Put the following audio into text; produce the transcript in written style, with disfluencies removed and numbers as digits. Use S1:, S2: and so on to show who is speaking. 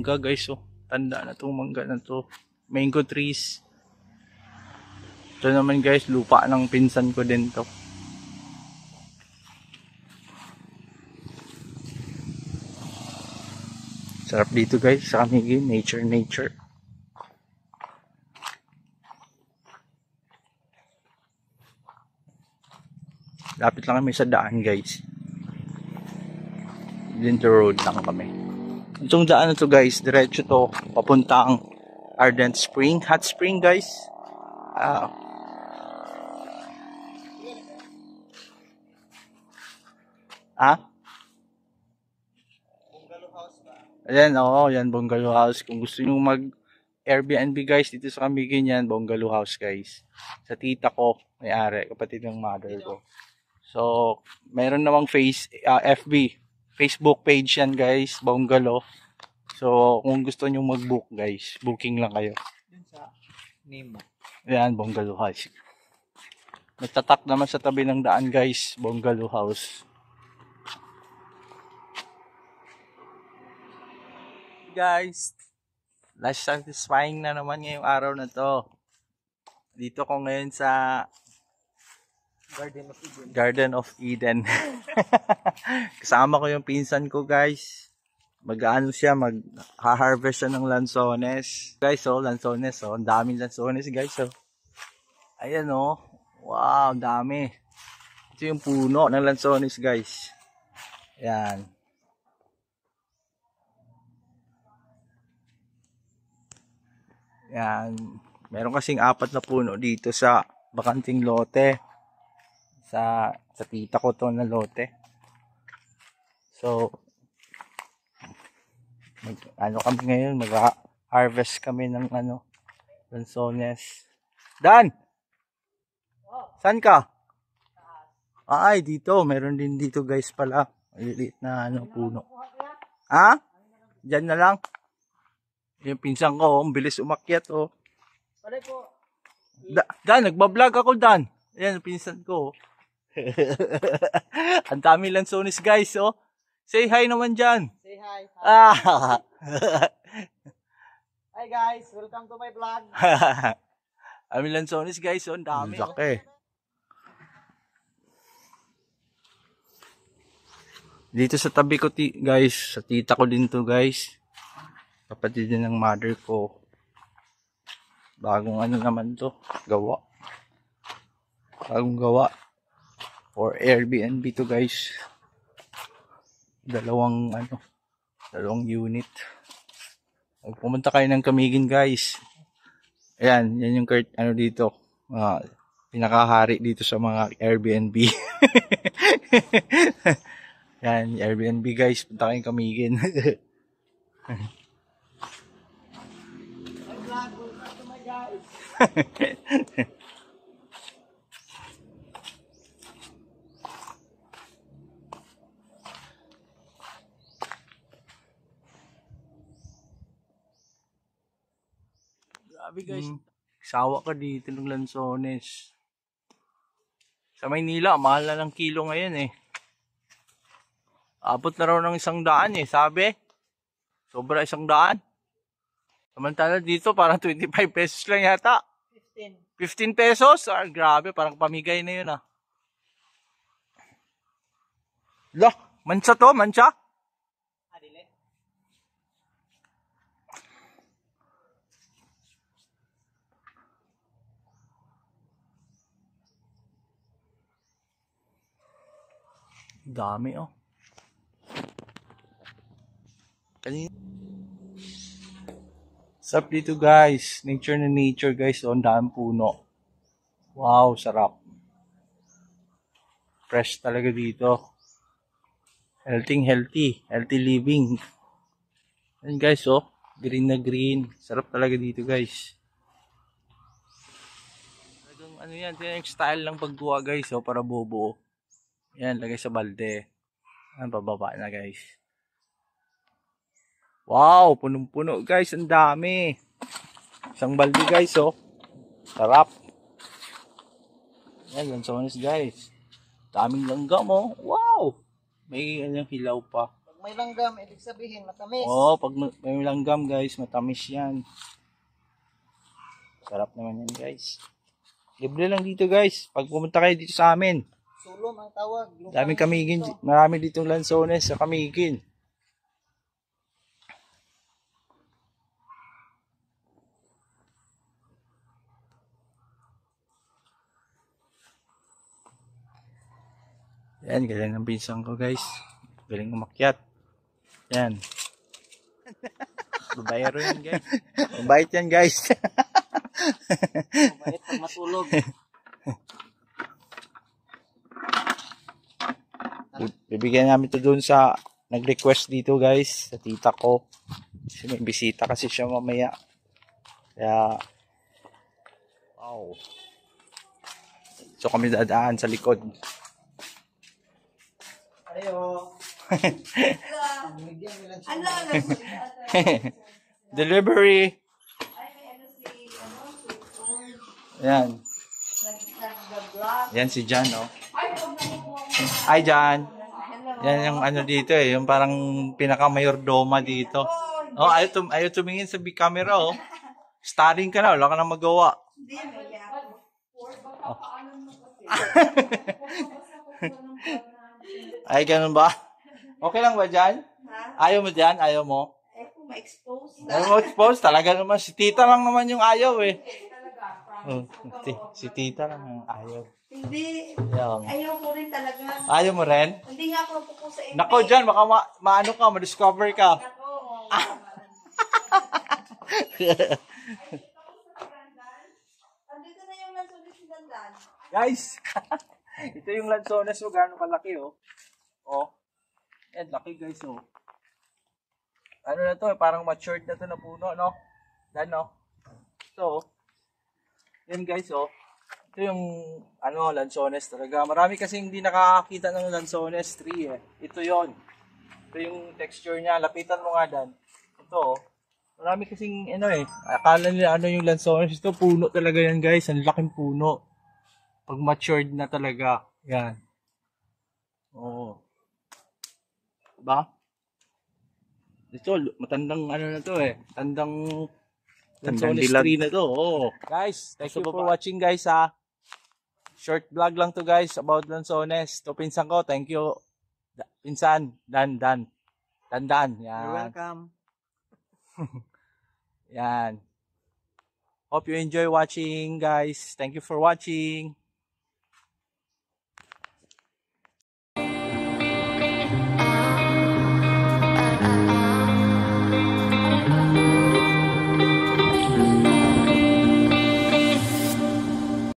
S1: mangga guys, oh. Tanda na tong mangga na to. Mango trees. Ito naman guys, lupa ng pinsan ko din to. Sarap dito guys, sa Camiguin, nature. Lapit lang kami sa daan guys. Dito road lang kami. Itong daan na to guys, diretso to, papuntang Ardent Spring, hot spring guys.
S2: Bungalow house ba?
S1: Ayan, oo, yan bungalow house. Kung gusto nyo mag Airbnb guys, dito sa Camiguin yan, bungalow house guys. Sa tita ko, may-ari, kapatid ng mother ko. So, meron namang FB, Facebook page yan guys, bungalow. So, kung gusto nyo mag-book guys, booking lang kayo.
S2: Dun sa Nemo.
S1: Ayan, bungalow house. Nagtatak naman sa tabi ng daan guys, bungalow house. Guys, last satisfying na naman ngayong araw na to. Dito ko ngayon sa Garden of Eden. Kasama ko yung pinsan ko guys. Mag-ano siya, mag-harvest siya ng lansones. Guys, oh, lansones, oh. Ang daming lansones guys, oh. Ayan, oh. Wow, dami. Ito yung puno ng lansones guys. Ayan. Yan. Meron kasing 4 na puno dito sa bakanting lote. Sa tita ko to na lote. So, kami ngayon, mag-harvest kami ng lansones. Dan! Saan ka? Ay, dito. Meron din dito guys pala. Maliliit na puno. Ha? Diyan na lang. Yung pinsan ko, ang bilis umakyat, oh.
S2: Pare po.
S1: Dan, nagbablog ako, Dan. Ayan, pinsan ko. Ang dami lansones, guys, oh. Say hi naman dyan.
S2: Say hi.
S1: Ah.
S2: Hi guys, welcome to my vlog.
S1: Ang lansones, guys, oh. Ang dami. Laki. Dito sa tabi ko, guys. Sa tita ko din to, guys. Kapatid din ng mother ko. Bagong naman to. Gawa. Bagong gawa. For Airbnb to guys. Dalawang unit. Pag pumunta kayo ng Camiguin guys. Ayan. Yan yung dito. Pinakahari dito sa mga Airbnb. Yan. Airbnb guys. Punta kayong Camiguin. Grabe guys, sawa ka dito ng lansones. Sa Maynila, mahal na ng kilo ngayon eh. Abot na raw ng 100 eh, sabi. Sobra 100. Samantala dito parang 25 pesos lang yata. 15 pesos? Ah, grabe, parang pamigay na yun ah. Lah, mansa to, mansa?
S2: Adile.
S1: Dami oh. Kanina. Sarap dito guys. Nature na nature guys. Oh, ang daming puno. Wow, sarap. Fresh talaga dito. Healthy. Healthy living. Ayan guys oh. Green na green. Sarap talaga dito guys. Talagang yan. Ito yung style ng pagkuha guys oh. Para bubuo. Yan, lagay sa balde. Ayan, pababa na guys. Wow, punong-puno guys, ang dami. Isang balde guys, oh. Sarap. Yan, lansones guys. Daming langgam, oh. Wow. May hilaw pa.
S2: Pag may langgam, ibig sabihin matamis.
S1: Oo, pag may langgam guys, matamis yan. Sarap naman yan guys. Libre lang dito guys. Pag pumunta kayo dito sa amin.
S2: Sulom ang tawag.
S1: Daming kamigin. Marami ditong lansones sa kamigin. Yan, galing ng pinsang ko guys. Galing umakyat. Yan. Babayaro yan guys. Mabait yan guys.
S2: Mabait pag matulog.
S1: Bibigyan namin to doon sa nag-request dito guys. Sa tita ko. Kasi may bisita kasi siya mamaya. Kaya, wow. So kami dadaan sa likod.
S2: Ayo.
S1: Delivery. Yan. Yan si Jan, oh. Hi, Jan. Yan yung ano dito eh. Yung parang pinaka-mayordoma dito. Oh, ayaw tumingin sa big camera, oh. Starring ka na. Wala ka na magawa. Oh. Ay, ganun ba? Okay lang ba dyan? Ayaw mo dyan? Ayaw mo?
S3: Ma-expose.
S1: Ayaw mo expose? Talaga naman. Si tita lang naman yung ayaw eh. Oh, si tita lang yung ayaw.
S3: Hindi.
S1: Ayaw.
S3: Ayaw ko rin talaga.
S1: Ayaw mo rin?
S3: Hindi nga ako napupusa sa
S1: Nako dyan, baka maano ka, ma-discover ka.
S3: Nako. Andito na yung lansunis ni Dandan.
S1: Guys, ito yung lansones mo, gano'ng kalaki oh. Oh. Yan, laki guys oh. Ano na to, parang matured na to na puno, no? Dan, no? So, yan guys oh. Ito yung, ano, lansones talaga. Marami kasi hindi nakakakita ng lansones tree eh. Ito yon. Ito yung texture niya. Lapitan mo nga Dan. Ito oh. Marami kasing, ano eh. Akala nila ano yung lansones. Ito, puno talaga yan guys. Ang laking puno. Pag matured na talaga. Yan. Oo. Diba? Ito, matandang ano na to eh. Tandang lansones tree na to. Oo. Guys, thank you for watching guys ha. Short vlog lang to guys about lansones. To pinsan ko, thank you. Pinsan, Dan. Yan.
S2: You're welcome.
S1: Yan. Hope you enjoy watching guys. Thank you for watching.